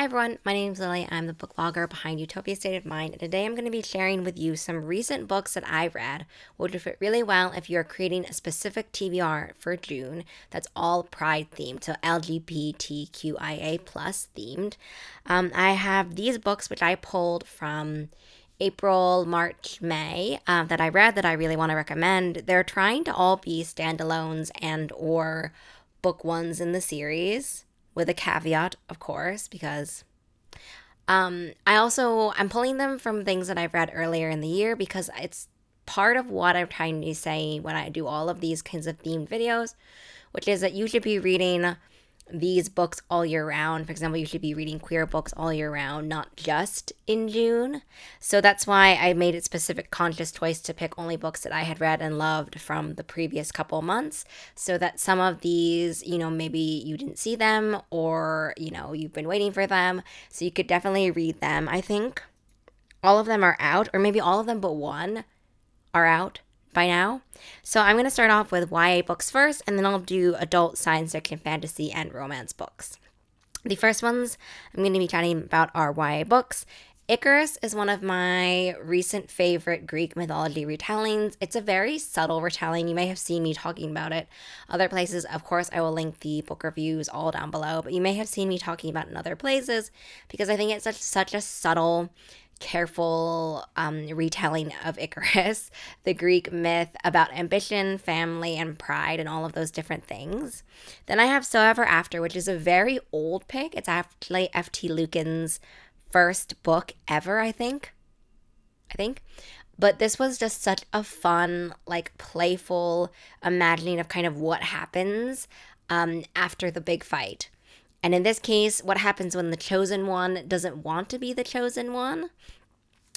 Hi everyone, my name is Lily. I'm the book blogger behind Utopia State of Mind, and today I'm going to be sharing with you some recent books that I read, which would fit really well if you're creating a specific TBR for June that's all Pride themed, so LGBTQIA plus themed. I have these books which I pulled from April, March, May that I read that I really want to recommend. They're trying to all be standalones and or book ones in the series, with a caveat, of course, because I'm pulling them from things that I've read earlier in the year because it's part of what I'm trying to say when I do all of these kinds of themed videos, which is that you should be reading these books all year round. For example, you should be reading queer books all year round, not just in June. So that's why I made it specific conscious choice to pick only books that I had read and loved from the previous couple months, so that some of these, maybe you didn't see them or, you've been waiting for them. So you could definitely read them. I think all of them are out, or maybe all of them but one are out by now. So I'm going to start off with YA books first, and then I'll do adult science fiction, fantasy, and romance books. The first ones I'm going to be chatting about are YA books. Icarus is one of my recent favorite Greek mythology retellings. It's a very subtle retelling. You may have seen me talking about it other places. Of course, I will link the book reviews all down below, but you may have seen me talking about it in other places because I think it's such a subtle, careful retelling of Icarus, the Greek myth about ambition, family, and pride, and all of those different things. Then I have So Ever After, which is a very old pick. It's actually F.T. Lucan's first book ever, I think. But this was just such a fun, playful imagining of kind of what happens after the big fight. And in this case, what happens when the chosen one doesn't want to be the chosen one?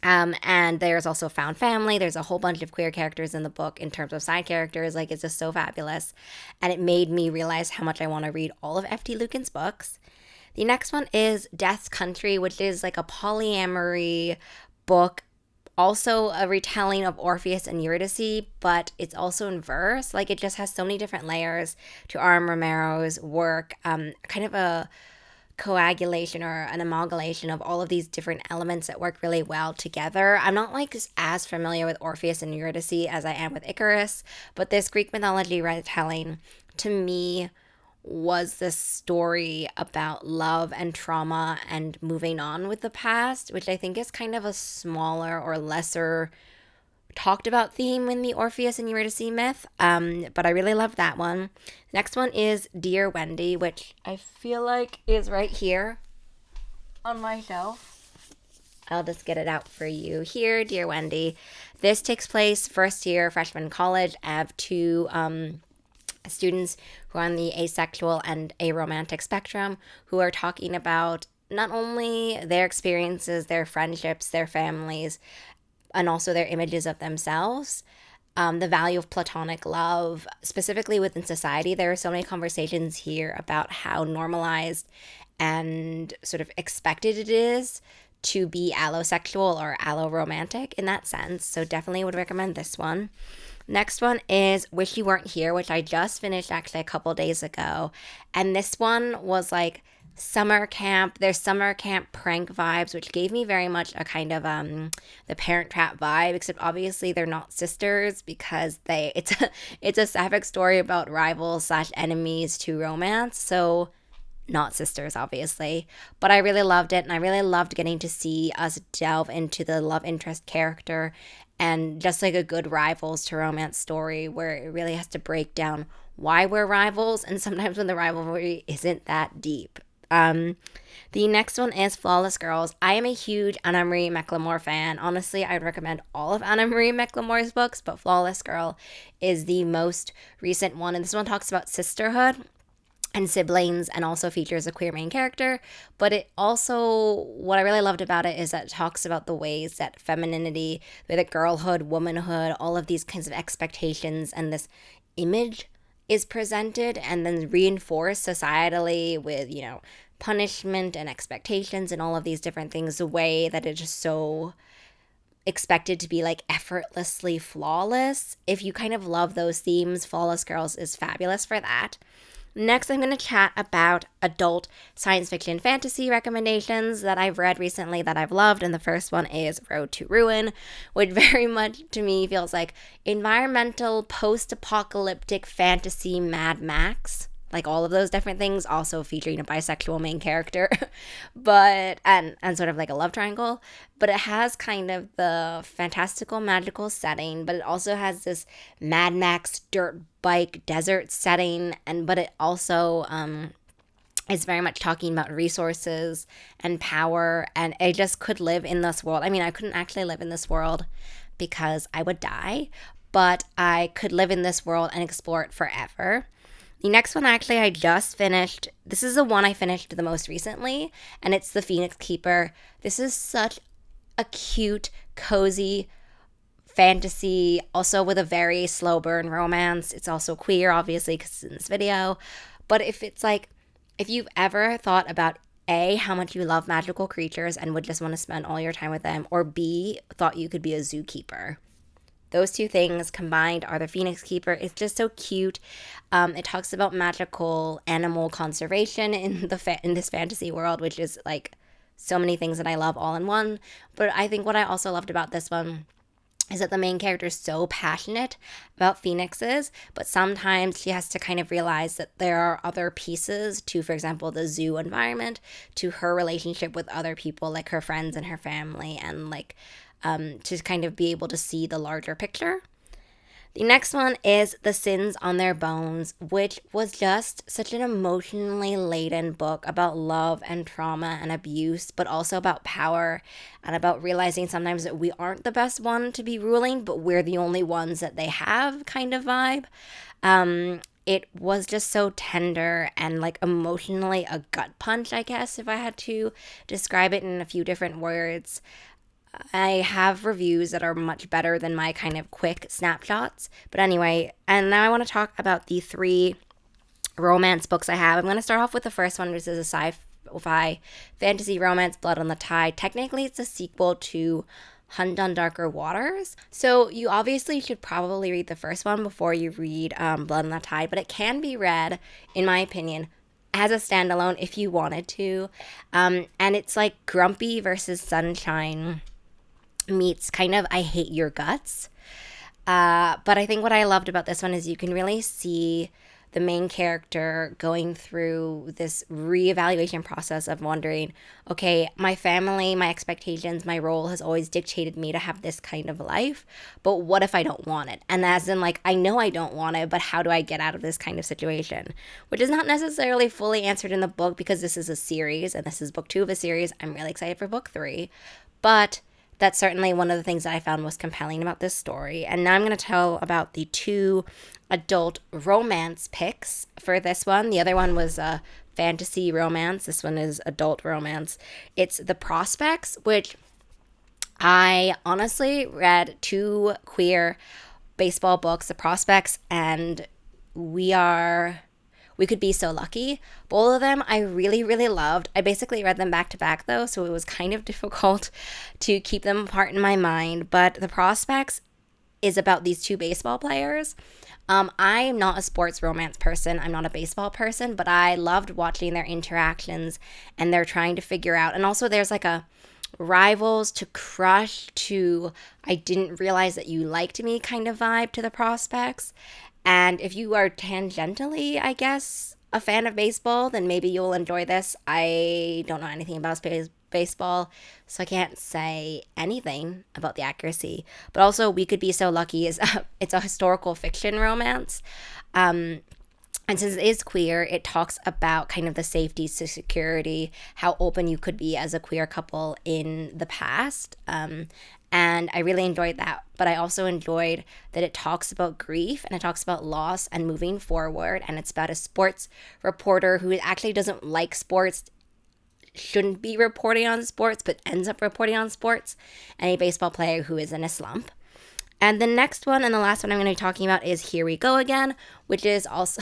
And there's also found family. There's a whole bunch of queer characters in the book in terms of side characters. It's just so fabulous. And it made me realize how much I want to read all of F.T. Lucan's books. The next one is Death's Country, which is like a polyamory book, also a retelling of Orpheus and Eurydice, but it's also in verse. It just has so many different layers to R.M. Romero's work, kind of a coagulation or an amalgamation of all of these different elements that work really well together. I'm not as familiar with Orpheus and Eurydice as I am with Icarus, but this Greek mythology retelling to me was this story about love and trauma and moving on with the past, which I think is kind of a smaller or lesser talked about theme in the Orpheus and Eurydice myth, but I really love that one. Next one is Dear Wendy, which I feel like is right here on my shelf. I'll just get it out for you here. Dear Wendy. This takes place first year freshman college. I have two students who are on the asexual and aromantic spectrum who are talking about not only their experiences, their friendships, their families, and also their images of themselves, the value of platonic love, specifically within society. There are so many conversations here about how normalized and sort of expected it is to be allosexual or alloromantic in that sense. So definitely would recommend this one. Next one is Wish You Weren't Here, which I just finished actually a couple days ago. And this one was summer camp. There's summer camp prank vibes, which gave me very much a kind of the Parent Trap vibe, except obviously they're not sisters because it's a sapphic story about rivals / enemies to romance. So not sisters, obviously. But I really loved it, and I really loved getting to see us delve into the love interest character and just a good rivals to romance story where it really has to break down why we're rivals, and sometimes when the rivalry isn't that deep. The next one is Flawless Girls. I am a huge Anna Marie McLemore fan. Honestly, I would recommend all of Anna Marie McLemore's books, but Flawless Girl is the most recent one, and this one talks about sisterhood and siblings and also features a queer main character. But it also, what I really loved about it is that it talks about the ways that femininity, the girlhood, womanhood, all of these kinds of expectations and this image is presented and then reinforced societally with, punishment and expectations and all of these different things, the way that it's just so expected to be effortlessly flawless. If you kind of love those themes, Flawless Girls is fabulous for that. Next, I'm going to chat about adult science fiction fantasy recommendations that I've read recently that I've loved. And the first one is Road to Ruin, which very much to me feels like environmental, post-apocalyptic fantasy Mad Max. Like all of those different things, also featuring a bisexual main character, but and sort of like a love triangle. But it has kind of the fantastical, magical setting, but it also has this Mad Max dirt bike desert setting, and but it also is very much talking about resources and power. And I just could live in this world. I mean, I couldn't actually live in this world because I would die, but I could live in this world and explore it forever. The next one, actually, I just finished. This is the one I finished the most recently, and it's The Phoenix Keeper. This is such a cute, cozy fantasy, also with a very slow burn romance. It's also queer, obviously, because it's in this video. But if you've ever thought about A, how much you love magical creatures and would just want to spend all your time with them, or B, thought you could be a zookeeper. Those two things combined are The Phoenix Keeper. It's just so cute. It talks about magical animal conservation in this fantasy world, which is like so many things that I love all in one. But I think what I also loved about this one is that the main character is so passionate about phoenixes, but sometimes she has to kind of realize that there are other pieces to, for example, the zoo environment, to her relationship with other people, like her friends and her family, and like to kind of be able to see the larger picture. The next one is The Sins on Their Bones, which was just such an emotionally laden book about love and trauma and abuse, but also about power and about realizing sometimes that we aren't the best one to be ruling, but we're the only ones that they have kind of vibe. It was just so tender and like emotionally a gut punch, I guess, if I had to describe it in a few different words. I have reviews that are much better than my kind of quick snapshots. But anyway, and now I want to talk about the 3 romance books I have. I'm going to start off with the first one, which is a sci-fi fantasy romance, Blood on the Tide. Technically, it's a sequel to Hunt on Darker Waters. So you obviously should probably read the first one before you read Blood on the Tide, but it can be read, in my opinion, as a standalone if you wanted to. And it's like Grumpy versus Sunshine meets kind of I Hate Your Guts. But I think what I loved about this one is you can really see the main character going through this reevaluation process of wondering, okay, my family, my expectations, my role has always dictated me to have this kind of life, but what if I don't want it? And as in, like, I know I don't want it, but how do I get out of this kind of situation? Which is not necessarily fully answered in the book because this is a series, and this is book 2 of a series. I'm really excited for book 3, but that's certainly one of the things that I found most compelling about this story. And now I'm going to tell about the 2 adult romance picks for this one. The other one was a fantasy romance. This one is adult romance. It's The Prospects, which I honestly read 2 queer baseball books, The Prospects and We Could Be So Lucky. Both of them I really, really loved. I basically read them back to back though, so it was kind of difficult to keep them apart in my mind. But The Prospects is about these 2 baseball players. I'm not a sports romance person. I'm not a baseball person, but I loved watching their interactions and they're trying to figure out. And also there's like a rivals to crush to I didn't realize that you liked me kind of vibe to The Prospects. And if you are tangentially, I guess, a fan of baseball, then maybe you'll enjoy this. I don't know anything about baseball, so I can't say anything about the accuracy. But also, We Could Be So Lucky it's a historical fiction romance. And since it is queer, it talks about kind of the safety to security, how open you could be as a queer couple in the past. And I really enjoyed that. But I also enjoyed that it talks about grief and it talks about loss and moving forward. And it's about a sports reporter who actually doesn't like sports, shouldn't be reporting on sports, but ends up reporting on sports, and a baseball player who is in a slump. And the next one and the last one I'm going to be talking about is Here We Go Again, which is also,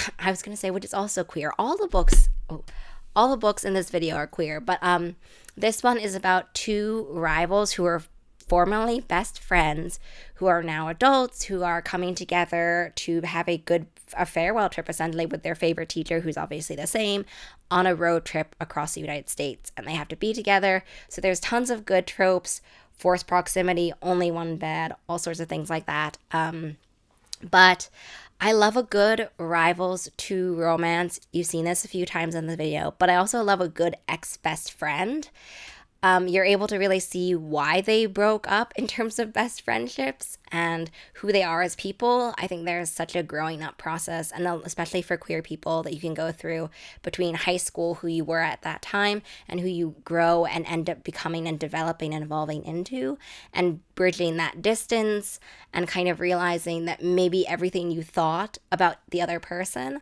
which is also queer. All the books in this video are queer, but this one is about 2 rivals who are formerly best friends who are now adults, who are coming together to have a farewell trip essentially with their favorite teacher, who's obviously the same, on a road trip across the United States, and they have to be together. So there's tons of good tropes, forced proximity, only one bed, all sorts of things like that. But I love a good rivals to romance. You've seen this a few times in the video, but I also love a good ex-best friend. You're able to really see why they broke up in terms of best friendships and who they are as people. I think there's such a growing up process, and especially for queer people, that you can go through between high school, who you were at that time, and who you grow and end up becoming and developing and evolving into, and bridging that distance and kind of realizing that maybe everything you thought about the other person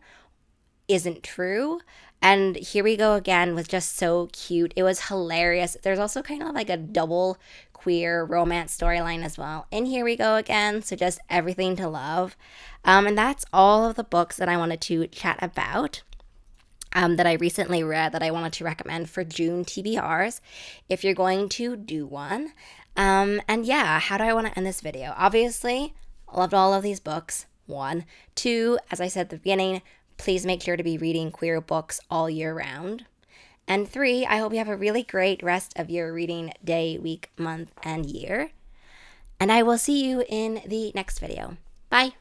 isn't true. And here we go again with just so cute. It was hilarious. There's also kind of like a double queer romance storyline as well. And here we go again. So just everything to love. And that's all of the books that I wanted to chat about. That I recently read that I wanted to recommend for June TBRs if you're going to do one. And yeah, how do I want to end this video? Obviously, I loved all of these books. 1. 2, as I said at the beginning, please make sure to be reading queer books all year round. And 3, I hope you have a really great rest of your reading day, week, month, and year. And I will see you in the next video. Bye.